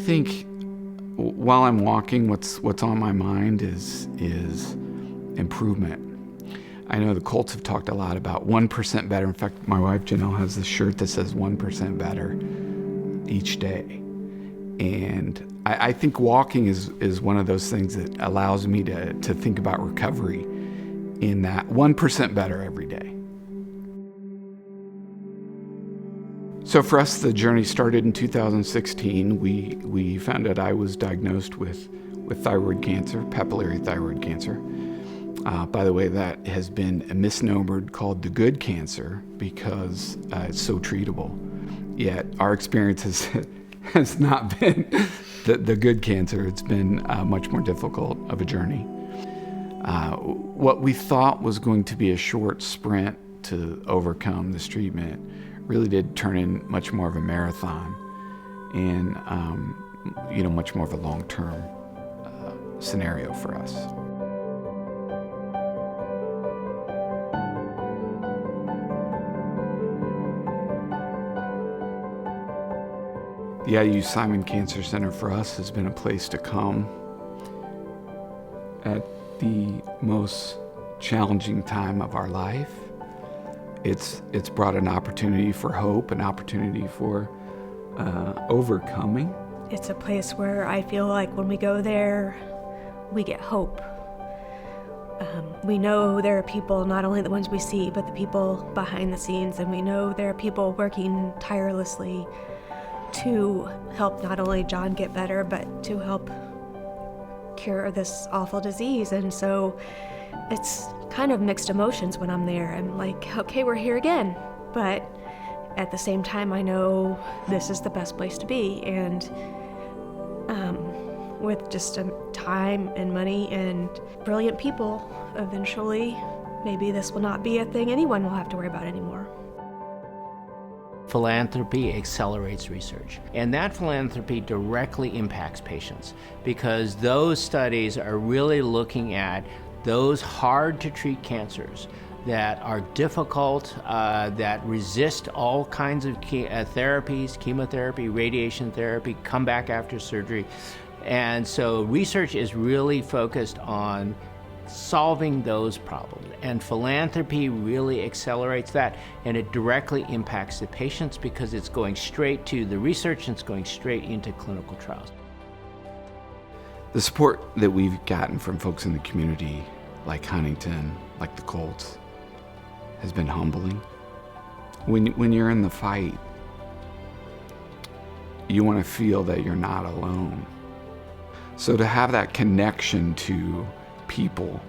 think while I'm walking, what's on my mind is improvement. I know the Colts have talked a lot about 1% better. In fact, my wife Janelle has this shirt that says 1% better each day. And I think walking is one of those things that allows me to think about recovery in that 1% better every day. So for us, the journey started in 2016. We found out I was diagnosed with thyroid cancer, papillary thyroid cancer. By the way, that has been misnomered, called the good cancer, because it's so treatable. Yet our experience has not been the good cancer. It's been much more difficult of a journey. What we thought was going to be a short sprint to overcome this treatment really did turn in much more of a marathon and much more of a long-term scenario for us. The IU Simon Cancer Center for us has been a place to come at the most challenging time of our life. It's brought an opportunity for hope, an opportunity for overcoming. It's a place where I feel like when we go there, we get hope. We know there are people, not only the ones we see, but the people behind the scenes, and we know there are people working tirelessly to help not only John get better, but to help cure this awful disease. And so it's kind of mixed emotions when I'm there. I'm like, okay, we're here again. But at the same time, I know this is the best place to be. And with just time and money and brilliant people, eventually, maybe this will not be a thing anyone will have to worry about anymore. Philanthropy accelerates research, and that philanthropy directly impacts patients because those studies are really looking at those hard-to-treat cancers that are difficult, that resist all kinds of therapies, chemotherapy, radiation therapy, come back after surgery. And so research is really focused on solving those problems, and philanthropy really accelerates that, and it directly impacts the patients because it's going straight to the research and it's going straight into clinical trials. The support that we've gotten from folks in the community, like Huntington, like the Colts, has been humbling. When you're in the fight, you want to feel that you're not alone. So to have that connection to people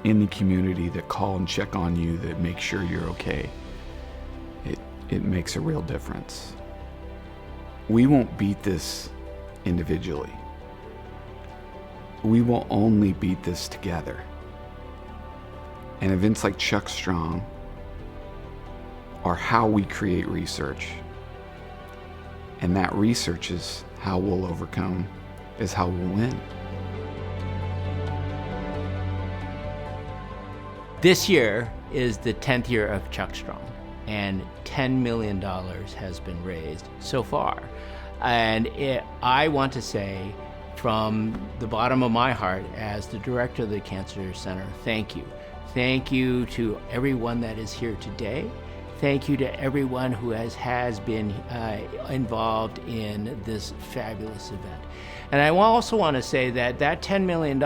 in the community that call and check on you, that make sure you're okay, it makes a real difference. We won't beat this individually. We will only beat this together. And events like Chuckstrong are how we create research. And that research is how we'll overcome, is how we'll win. This year is the 10th year of Chuckstrong, and $10 million has been raised so far. And I want to say, from the bottom of my heart, as the director of the Cancer Center, thank you. Thank you to everyone that is here today. Thank you to everyone who has been involved in this fabulous event. And I also want to say that $10 million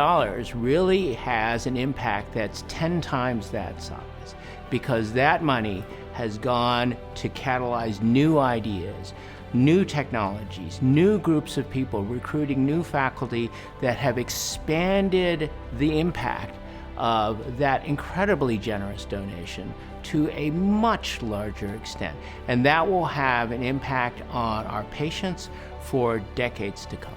really has an impact that's 10 times that size, because that money has gone to catalyze new ideas, new technologies, new groups of people, recruiting new faculty that have expanded the impact of that incredibly generous donation to a much larger extent. And that will have an impact on our patients for decades to come.